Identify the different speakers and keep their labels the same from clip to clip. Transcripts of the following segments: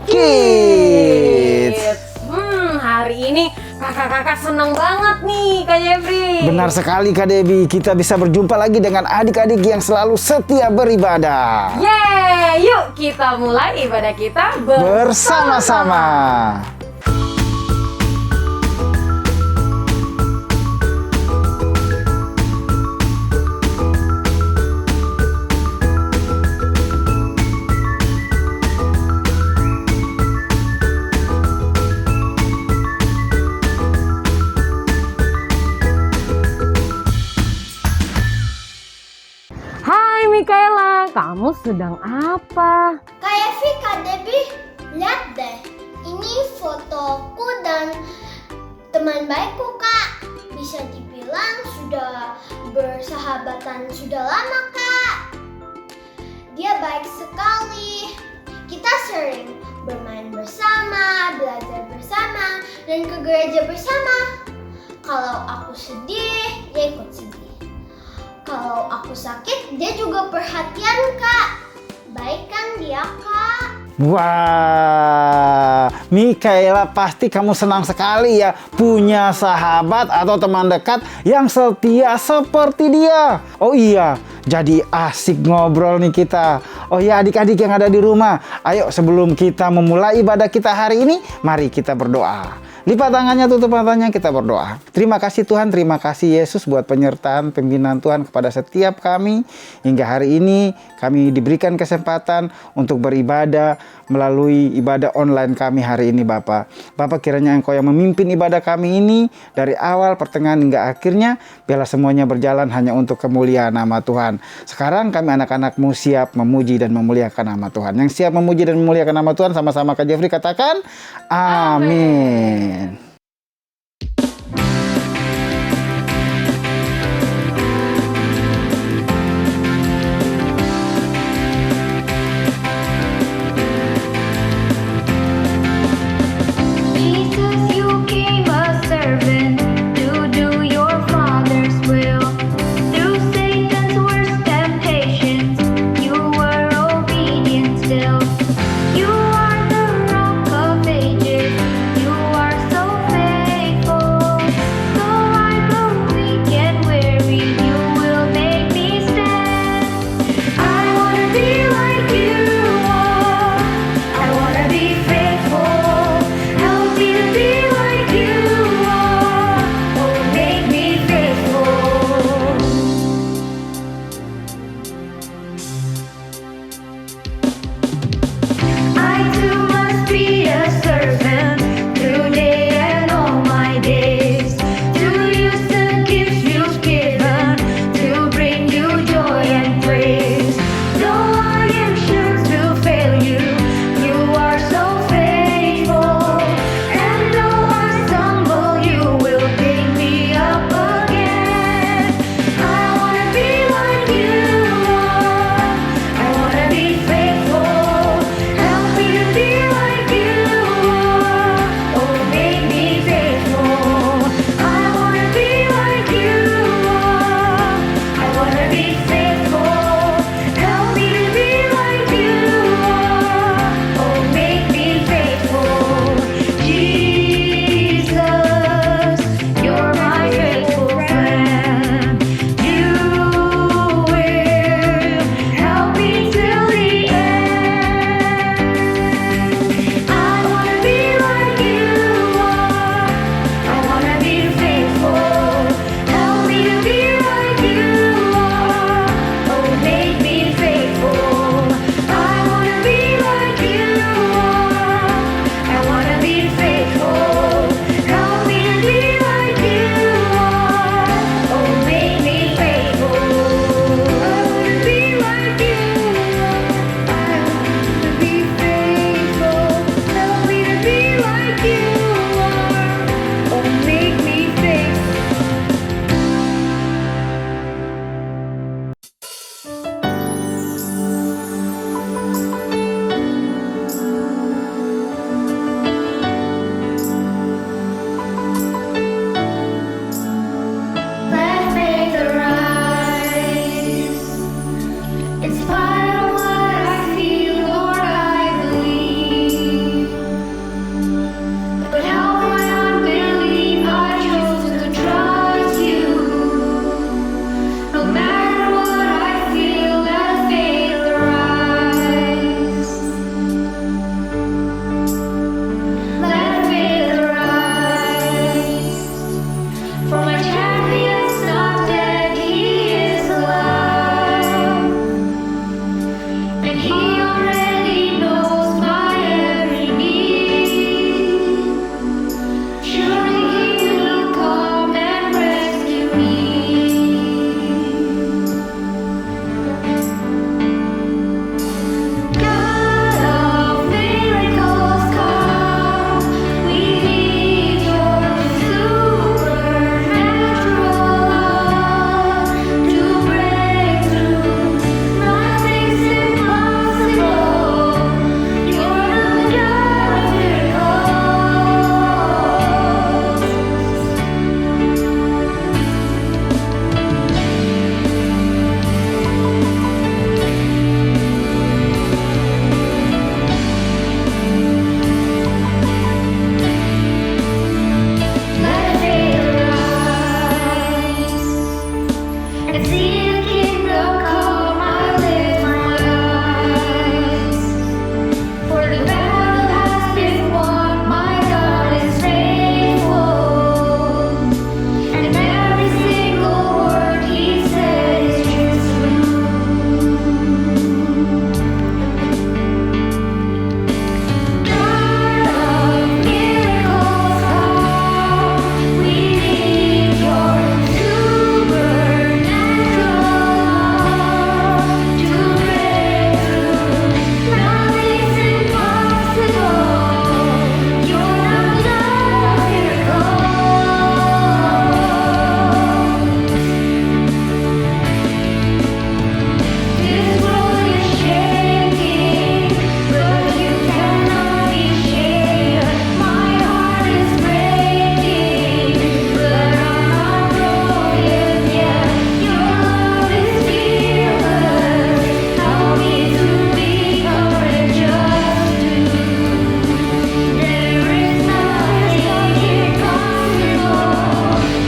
Speaker 1: Kids.
Speaker 2: Hari ini kakak-kakak seneng banget nih Kak Jeffrey.
Speaker 1: Benar sekali Kak Debbie, kita bisa berjumpa lagi dengan adik-adik yang selalu setia beribadah.
Speaker 2: Yeay, yuk kita mulai ibadah kita
Speaker 1: Bersama-sama.
Speaker 2: Hai Mikaela, kamu sedang apa?
Speaker 3: Kak Evi, Kak Debbie, lihat deh. Ini fotoku dan teman baikku, Kak. Bisa dibilang sudah bersahabatan sudah lama, Kak. Dia baik sekali. Kita sering bermain bersama, belajar bersama, dan ke gereja bersama. Kalau aku sedih, dia ikut sedih. Kalau aku sakit, dia juga perhatian, Kak. Baik kan dia, Kak?
Speaker 1: Wah, Mikaela, pasti kamu senang sekali ya punya sahabat atau teman dekat yang setia seperti dia. Oh iya, jadi asik ngobrol nih kita. Oh iya, adik-adik yang ada di rumah, ayo sebelum kita memulai ibadah kita hari ini, mari kita berdoa. Lipat tangannya, tutup matanya, kita berdoa. Terima kasih Tuhan, terima kasih Yesus buat penyertaan, pembinaan Tuhan kepada setiap kami. Hingga hari ini kami diberikan kesempatan untuk beribadah melalui ibadah online kami hari ini Bapak. Bapak, kiranya Engkau yang memimpin ibadah kami ini dari awal, pertengahan hingga akhirnya. Biarlah semuanya berjalan hanya untuk kemuliaan nama Tuhan. Sekarang kami anak-anak-Mu siap memuji dan memuliakan nama Tuhan. Yang siap memuji dan memuliakan nama Tuhan sama-sama Kak Jeffrey katakan amin.
Speaker 4: Jesus, you came a servant to do your Father's will. Through Satan's worst temptations, you were obedient still. You are the Rock of Ages. You are so and see the kingdom come. I lift my eyes, for the battle has been won. My God is faithful, and every single word He said is true. God of miracles, come. We need Your supernatural to break through. Nothing's impossible. You're not God of miracles. This world is shaking, but You cannot be shaken. My heart is breaking, but I'm not broken yet. Your love is fearless. Help me to be courageous too. There is nothing impossible.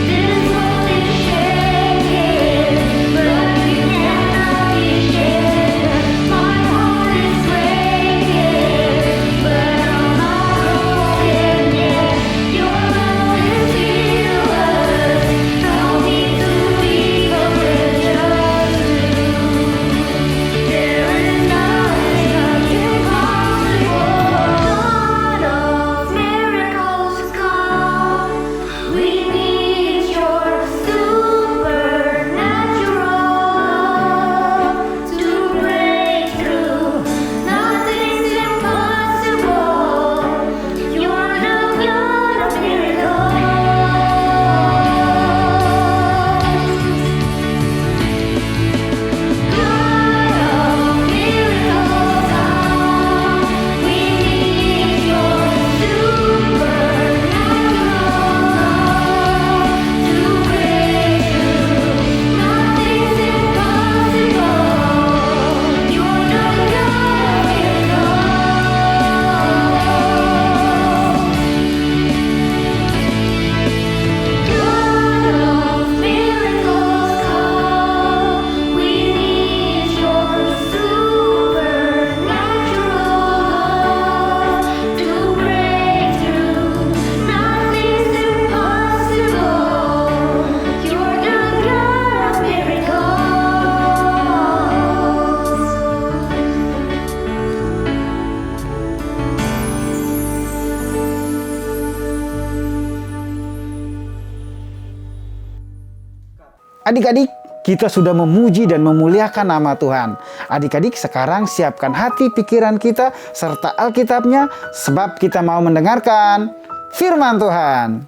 Speaker 4: This world is shaking, but You cannot be shaken. My heart is breaking, but I'm not broken yet. Your love is fearless. Help me to be courageous too. There is nothing impossible. God of miracles, come. We need Your supernatural to break through. Nothing's impossible. You're the God of miracles. God of miracles, come. We need Your supernatural to break through. Nothing's impossible. You're the God of miracles. God of miracles, come. We need Your supernatural to break through. Nothing's impossible. You're the God of
Speaker 1: Adik-adik, kita sudah memuji dan memuliakan nama Tuhan. Adik-adik, sekarang siapkan hati pikiran kita serta Alkitabnya, sebab kita mau mendengarkan firman Tuhan.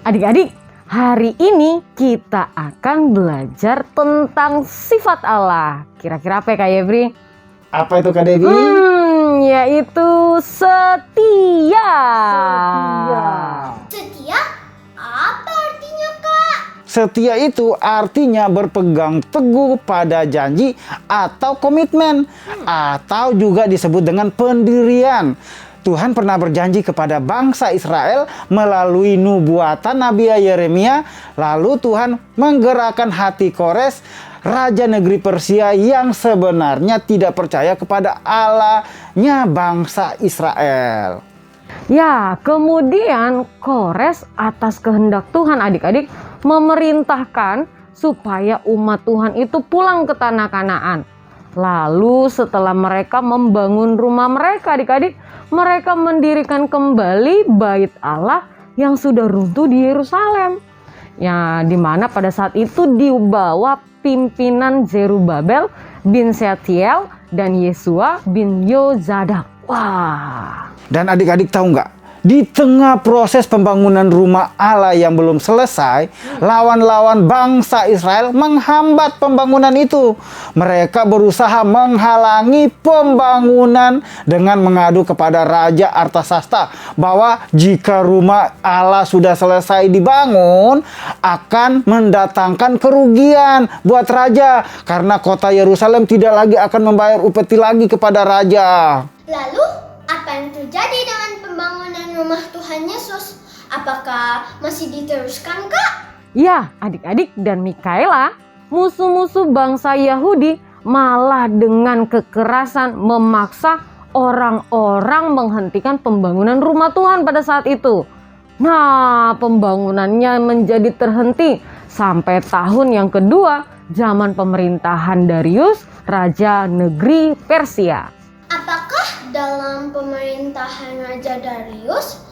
Speaker 2: Adik-adik, hari ini kita akan belajar tentang sifat Allah. Kira-kira apa ya Kak Yebri?
Speaker 1: Apa itu Kak Devi?
Speaker 2: Yaitu setia.
Speaker 3: Setia? Apa artinya, Kak?
Speaker 1: Setia itu artinya berpegang teguh pada janji atau komitmen, atau juga disebut dengan pendirian. Tuhan pernah berjanji kepada bangsa Israel melalui nubuatan Nabi Yeremia. Lalu Tuhan menggerakkan hati Kores, raja negeri Persia yang sebenarnya tidak percaya kepada Allahnya bangsa Israel.
Speaker 2: Ya, kemudian Kores atas kehendak Tuhan adik-adik memerintahkan supaya umat Tuhan itu pulang ke tanah Kanaan. Lalu setelah mereka membangun rumah mereka adik-adik, mereka mendirikan kembali bait Allah yang sudah runtuh di Yerusalem. Ya, di mana pada saat itu di bawah pimpinan Zerubabel bin Sealtiel dan Yesua bin Yozadak. Wah.
Speaker 1: Dan adik-adik tahu nggak? Di tengah proses pembangunan rumah Allah yang belum selesai, lawan-lawan bangsa Israel menghambat pembangunan itu. Mereka berusaha menghalangi pembangunan dengan mengadu kepada Raja Artasasta bahwa jika rumah Allah sudah selesai dibangun, akan mendatangkan kerugian buat raja karena kota Yerusalem tidak lagi akan membayar upeti lagi kepada raja.
Speaker 3: Lalu, apa yang terjadi dengan pembangunan rumah Tuhan Yesus? Apakah masih diteruskan, Kak?
Speaker 2: Ya, adik-adik dan Mikaela, musuh-musuh bangsa Yahudi malah dengan kekerasan memaksa orang-orang menghentikan pembangunan rumah Tuhan pada saat itu. Nah, pembangunannya menjadi terhenti sampai tahun yang kedua zaman pemerintahan Darius, Raja Negeri Persia.
Speaker 3: Apakah dalam pemerintahan Raja Darius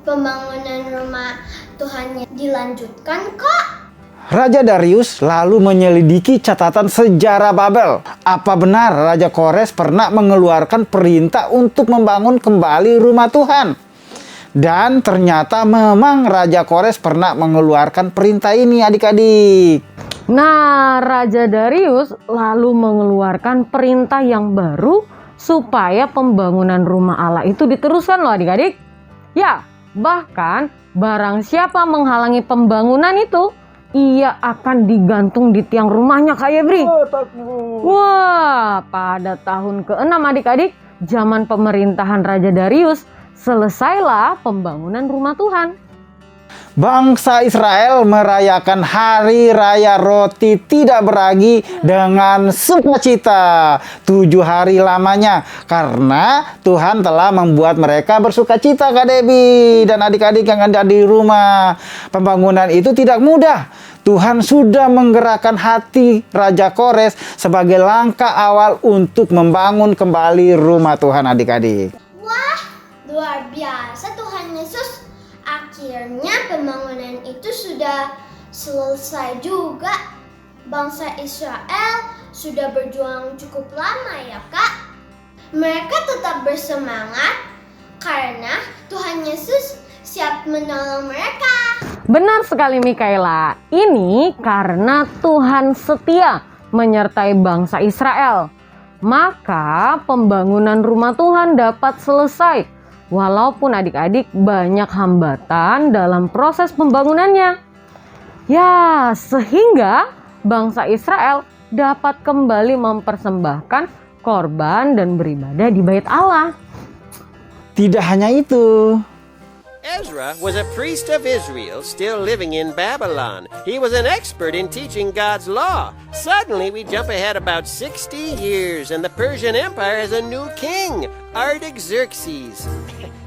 Speaker 3: pembangunan rumah Tuhannya dilanjutkan, Kak?
Speaker 1: Raja Darius lalu menyelidiki catatan sejarah Babel. Apa benar Raja Kores pernah mengeluarkan perintah untuk membangun kembali rumah Tuhan? Dan ternyata memang Raja Kores pernah mengeluarkan perintah ini, adik-adik.
Speaker 2: Nah, Raja Darius lalu mengeluarkan perintah yang baru supaya pembangunan rumah Allah itu diteruskan loh adik-adik. Ya, bahkan barang siapa menghalangi pembangunan itu, ia akan digantung di tiang rumahnya, Kak Yebri. Wah, pada tahun ke-6 adik-adik, zaman pemerintahan Raja Darius, selesailah pembangunan rumah Tuhan.
Speaker 1: Bangsa Israel merayakan hari raya roti tidak beragi dengan sukacita 7 hari lamanya, karena Tuhan telah membuat mereka bersukacita, Kak Debbie dan adik-adik yang ada di rumah. Pembangunan itu tidak mudah. Tuhan sudah menggerakkan hati Raja Kores sebagai langkah awal untuk membangun kembali rumah Tuhan, adik-adik.
Speaker 3: Wah, luar biasa Tuhan Yesus. Akhirnya pembangunan itu sudah selesai juga. Bangsa Israel sudah berjuang cukup lama ya, Kak. Mereka tetap bersemangat karena Tuhan Yesus siap menolong mereka.
Speaker 2: Benar sekali Mikaela, ini karena Tuhan setia menyertai bangsa Israel. Maka pembangunan rumah Tuhan dapat selesai. Walaupun adik-adik banyak hambatan dalam proses pembangunannya. Ya, sehingga bangsa Israel dapat kembali mempersembahkan korban dan beribadah di bait Allah.
Speaker 1: Tidak hanya itu.
Speaker 5: Ezra was a priest of Israel still living in Babylon. He was an expert in teaching God's law. Suddenly we jump ahead about 60 years and the Persian Empire has a new king, Artaxerxes.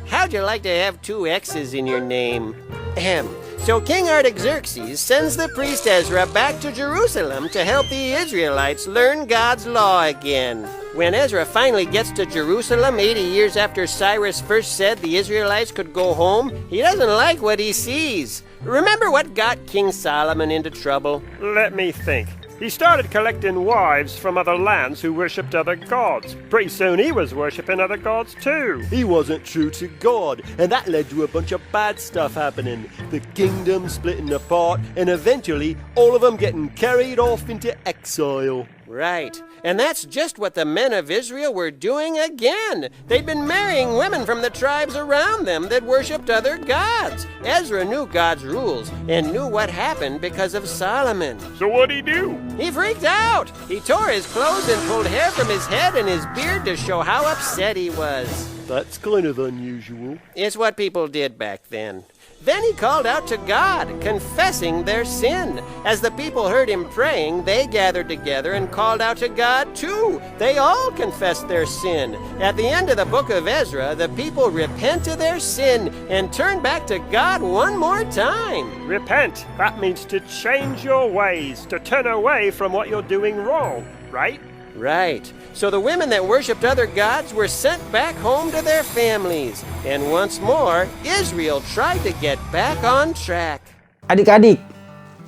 Speaker 5: How'd you like to have 2 X's in your name? Ahem. So King Artaxerxes sends the priest Ezra back to Jerusalem to help the Israelites learn God's law again. When Ezra finally gets to Jerusalem 80 years after Cyrus first said the Israelites could go home, he doesn't like what he sees. Remember what got King Solomon into trouble?
Speaker 6: Let me think. He started collecting wives from other lands who worshipped other gods. Pretty soon he was worshipping other gods too.
Speaker 7: He wasn't true to God, and that led to a bunch of bad stuff happening. The kingdom splitting apart, and eventually all of them getting carried off into exile.
Speaker 5: Right. And that's just what the men of Israel were doing again. They'd been marrying women from the tribes around them that worshipped other gods. Ezra knew God's rules and knew what happened because of Solomon.
Speaker 6: So what'd he do?
Speaker 5: He freaked out. He tore his clothes and pulled hair from his head and his beard to show how upset he was.
Speaker 7: That's kind of unusual.
Speaker 5: It's what people did back then. Then he called out to God, confessing their sin. As the people heard him praying, they gathered together and called out to God too. They all confessed their sin. At the end of the book of Ezra, the people repent of their sin and turn back to God one more time.
Speaker 6: Repent. That means to change your ways, to turn away from what you're doing wrong, right?
Speaker 5: Right. So the women that worshipped other gods were sent back home to their families. And once more, Israel tried to get back on track.
Speaker 1: Adik-adik,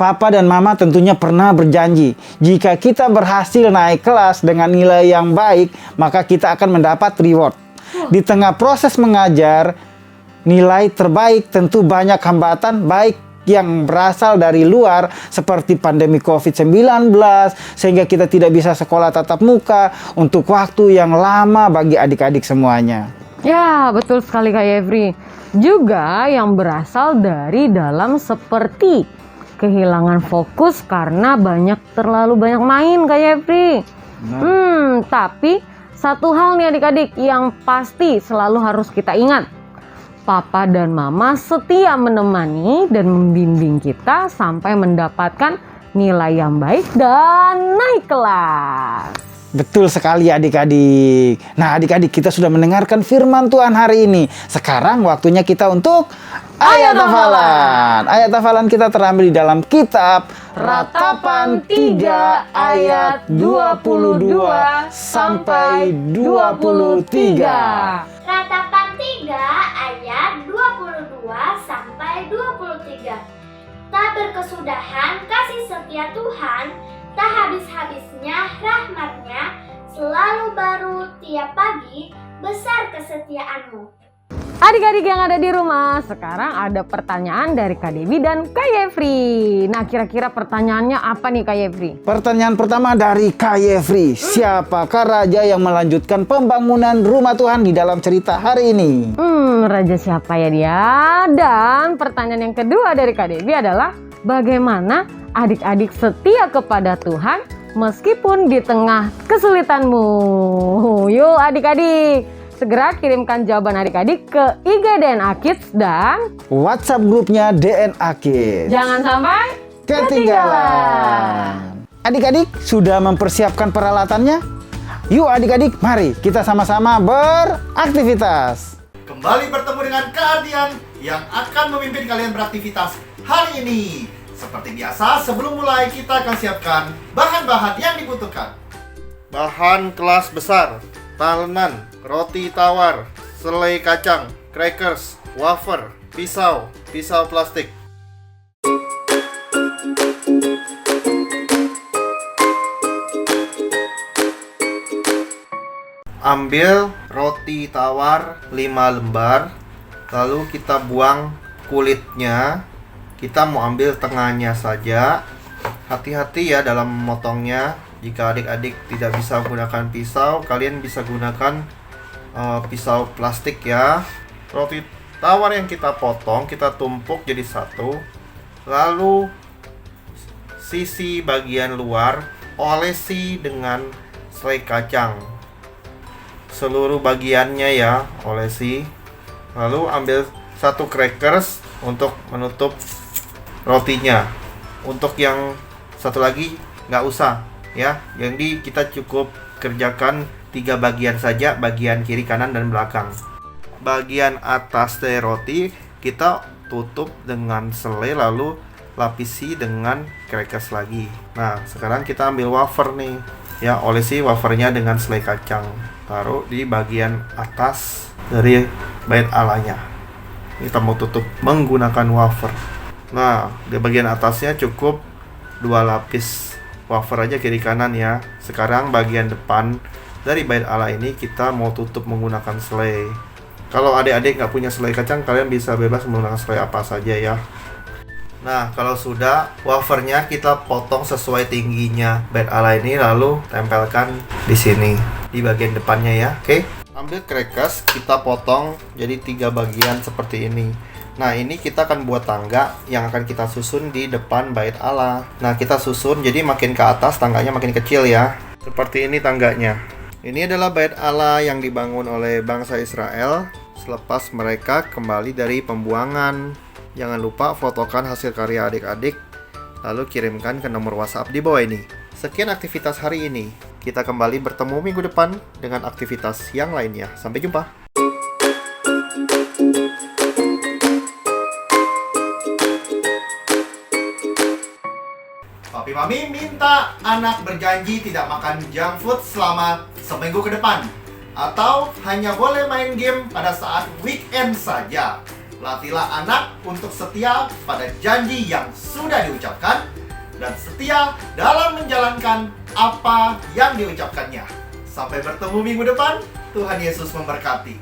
Speaker 1: Papa dan Mama tentunya pernah berjanji, jika kita berhasil naik kelas dengan nilai yang baik, maka kita akan mendapat reward. Di tengah proses mengajar, nilai terbaik tentu banyak hambatan, baik yang berasal dari luar seperti pandemi COVID-19 sehingga kita tidak bisa sekolah tatap muka untuk waktu yang lama bagi adik-adik semuanya.
Speaker 2: Ya, betul sekali Kak Yevri. Juga yang berasal dari dalam seperti kehilangan fokus karena terlalu banyak main Kak Yevri. Tapi satu hal nih adik-adik yang pasti selalu harus kita ingat. Papa dan Mama setia menemani dan membimbing kita sampai mendapatkan nilai yang baik, dan naik kelas.
Speaker 1: Betul sekali adik-adik. Nah adik-adik, kita sudah mendengarkan firman Tuhan hari ini. Sekarang waktunya kita untuk ayat hafalan. Ayat hafalan kita terambil di dalam kitab
Speaker 2: Ratapan 3 ayat 22 sampai 23.
Speaker 3: Ratapan 3 ayat 22 sampai 23. Tak berkesudahan kasih setia Tuhan, tak habis-habisnya rahmat-Nya, selalu baru tiap pagi, besar kesetiaan-Mu.
Speaker 2: Adik-adik yang ada di rumah, sekarang ada pertanyaan dari Kak Debbie dan Kak Yefri. Nah, kira-kira pertanyaannya apa nih Kak Yefri?
Speaker 1: Pertanyaan pertama dari Kak Yefri. Siapakah raja yang melanjutkan pembangunan rumah Tuhan di dalam cerita hari ini?
Speaker 2: Raja siapa ya dia? Dan pertanyaan yang kedua dari Kak Debbie adalah bagaimana adik-adik setia kepada Tuhan meskipun di tengah kesulitanmu? Yuk adik-adik, segera kirimkan jawaban adik-adik ke IG DNA Kids dan
Speaker 1: WhatsApp grupnya DNA Kids.
Speaker 2: jangan sampai
Speaker 1: Ketinggalan. Adik-adik sudah mempersiapkan peralatannya? Yuk adik-adik, mari kita sama-sama beraktivitas.
Speaker 8: Kembali bertemu dengan Kak Ardian yang akan memimpin kalian beraktivitas hari ini. Seperti biasa, sebelum mulai kita akan siapkan bahan-bahan yang dibutuhkan. Bahan kelas besar: talenan, roti tawar, selai kacang, crackers, wafer, pisau plastik. Ambil roti tawar 5 lembar, lalu kita buang kulitnya. Kita mau ambil tengahnya saja. Hati-hati ya dalam memotongnya. Jika adik-adik tidak bisa menggunakan pisau, kalian bisa gunakan pisau plastik ya. Roti tawar yang kita potong, kita tumpuk jadi satu. Lalu sisi bagian luar olesi dengan selai kacang. Seluruh bagiannya ya olesi. Lalu ambil satu crackers untuk menutup rotinya. Untuk yang satu lagi nggak usah ya. Jadi kita cukup kerjakan 3 bagian saja, bagian kiri, kanan, dan belakang. Bagian atas dari roti kita tutup dengan selai, lalu lapisi dengan crackers lagi. Nah sekarang kita ambil wafer nih ya, olesi wafernya dengan selai kacang. Taruh di bagian atas dari bait alanya. Kita mau tutup menggunakan wafer. Nah, di bagian atasnya cukup 2 lapis wafer aja kiri kanan ya. Sekarang bagian depan dari bait ala ini kita mau tutup menggunakan selai. Kalau adik-adik nggak punya selai kacang, kalian bisa bebas menggunakan selai apa saja ya. Nah, kalau sudah, wafernya kita potong sesuai tingginya bait ala ini, lalu tempelkan di sini di bagian depannya ya. Oke. Ambil crackers, kita potong jadi 3 bagian seperti ini. Nah, ini kita akan buat tangga yang akan kita susun di depan bait Allah. Nah, kita susun jadi makin ke atas tangganya makin kecil ya. Seperti ini tangganya. Ini adalah bait Allah yang dibangun oleh bangsa Israel selepas mereka kembali dari pembuangan. Jangan lupa fotokan hasil karya adik-adik, lalu kirimkan ke nomor WhatsApp di bawah ini. Sekian aktivitas hari ini. Kita kembali bertemu minggu depan dengan aktivitas yang lainnya. Sampai jumpa. Papi Mami minta anak berjanji tidak makan junk food selama seminggu ke depan. Atau hanya boleh main game pada saat weekend saja. Latihlah anak untuk setia pada janji yang sudah diucapkan dan setia dalam menjalankan apa yang diucapkannya. Sampai bertemu minggu depan. Tuhan Yesus memberkati.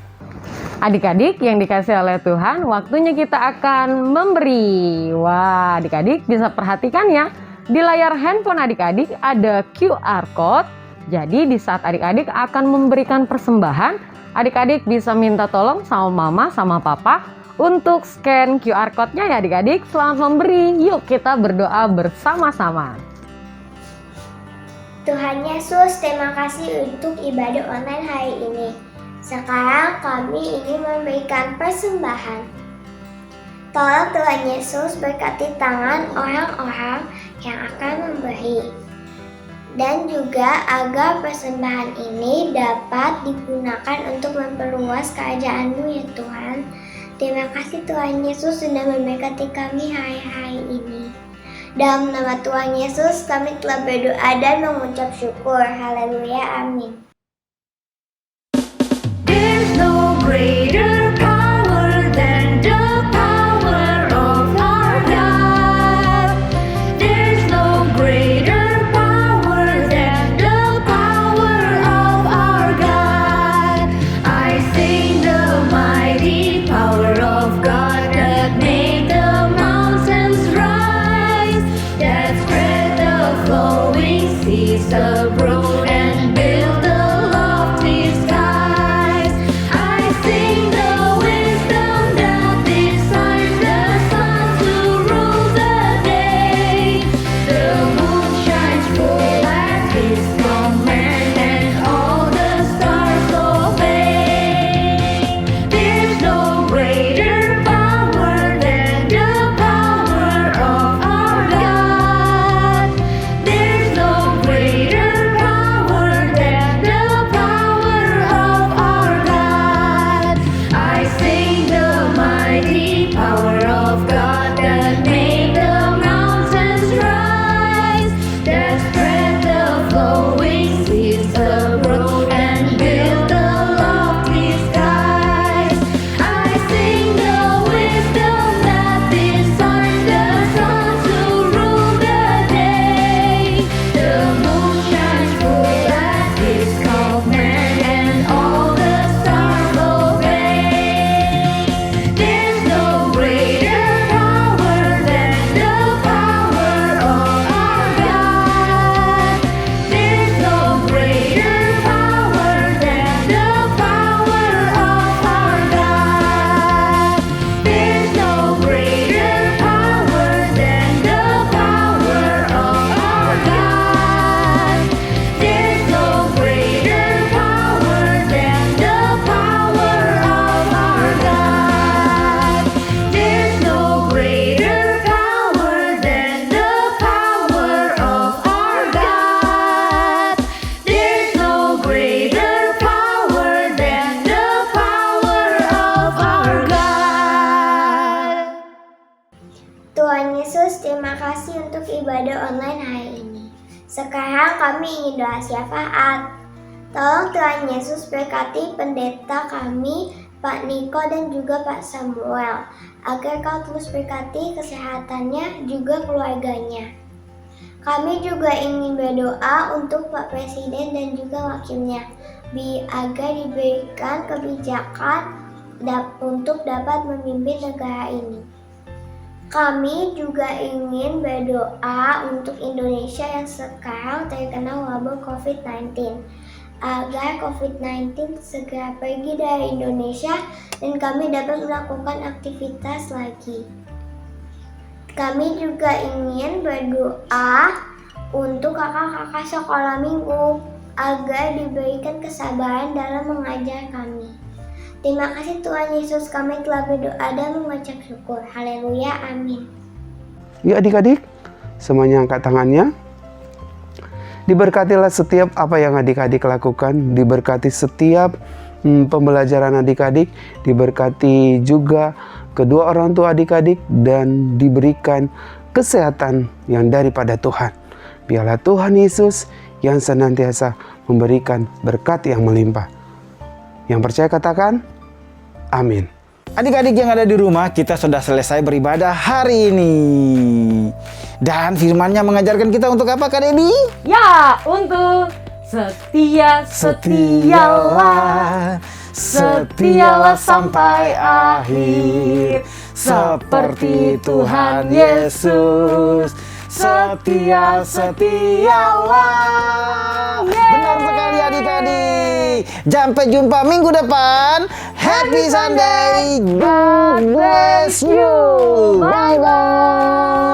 Speaker 2: Adik-adik yang dikasih oleh Tuhan, waktunya kita akan memberi. Wah, adik-adik bisa perhatikan ya. Di layar handphone adik-adik ada QR code. Jadi di saat adik-adik akan memberikan persembahan, adik-adik bisa minta tolong sama mama sama papa untuk scan QR code-nya ya adik-adik. Selamat memberi. Yuk kita berdoa bersama-sama.
Speaker 3: Tuhan Yesus, terima kasih untuk ibadah online hari ini. Sekarang kami ingin memberikan persembahan. Tolong Tuhan Yesus berkati tangan orang-orang yang akan memberi. Dan juga agar persembahan ini dapat digunakan untuk memperluas kerajaan-Mu ya Tuhan. Terima kasih Tuhan Yesus sudah memberkati kami hari-hari ini. Dalam nama Tuhan Yesus kami telah berdoa dan mengucap syukur. Haleluya, amin.
Speaker 4: There's no greater power than the power of our God. There's no greater power than the power of our God. I sing the mighty power of God that made the mountains rise, that spread the flowing seas abroad and built the lofty skies. I sing the wisdom that decides the sun to rule the day. The moon shines full at His command, and all the stars obey. There's no greater power than the power of our God. There's no greater power than the power of our God. I sing the mighty power of God that made the mountains rise, that spread the flowing seas abroad and built the lofty skies. I sing the wisdom that decides the sun to rule the day. The moon shines full at His command, and all the stars obey. There's no greater power than the power of our God. There's no greater power than the power of our God. There's no greater power than the power of our God. There's no greater power than the power of our God. There's no greater power than the power of our God. There's no greater power than the power of our God.
Speaker 3: Tuhan Yesus, terima kasih untuk ibadah online hari ini. Sekarang kami ingin doa syafaat. Tolong Tuhan Yesus berkati pendeta kami, Pak Niko dan juga Pak Samuel, agar Kau terus berkati kesehatannya juga keluarganya. Kami juga ingin berdoa untuk Pak Presiden dan juga wakilnya, agar diberikan kebijakan untuk dapat memimpin negara ini. Kami juga ingin berdoa untuk Indonesia yang sekarang terkena wabah COVID-19, agar COVID-19 segera pergi dari Indonesia dan kami dapat melakukan aktivitas lagi. Kami juga ingin berdoa untuk kakak-kakak sekolah minggu agar diberikan kesabaran dalam mengajar kami. Terima kasih Tuhan Yesus, kami telah berdoa dan mengucap syukur. Haleluya, amin.
Speaker 9: Yuk adik-adik, semuanya angkat tangannya. Diberkatilah setiap apa yang adik-adik lakukan, diberkati setiap pembelajaran adik-adik, diberkati juga kedua orang tua adik-adik, dan diberikan kesehatan yang daripada Tuhan. Biarlah Tuhan Yesus yang senantiasa memberikan berkat yang melimpah. Yang percaya katakan, amin.
Speaker 1: Adik-adik yang ada di rumah, kita sudah selesai beribadah hari ini. Dan firman-Nya mengajarkan kita untuk apa, Kak Debbie?
Speaker 2: Ya, untuk setialah sampai akhir, seperti Tuhan Yesus. Setialah.
Speaker 1: Benar sekali adik-adik. Sampai jumpa minggu depan. Happy Sunday. God bless you. Bye-bye.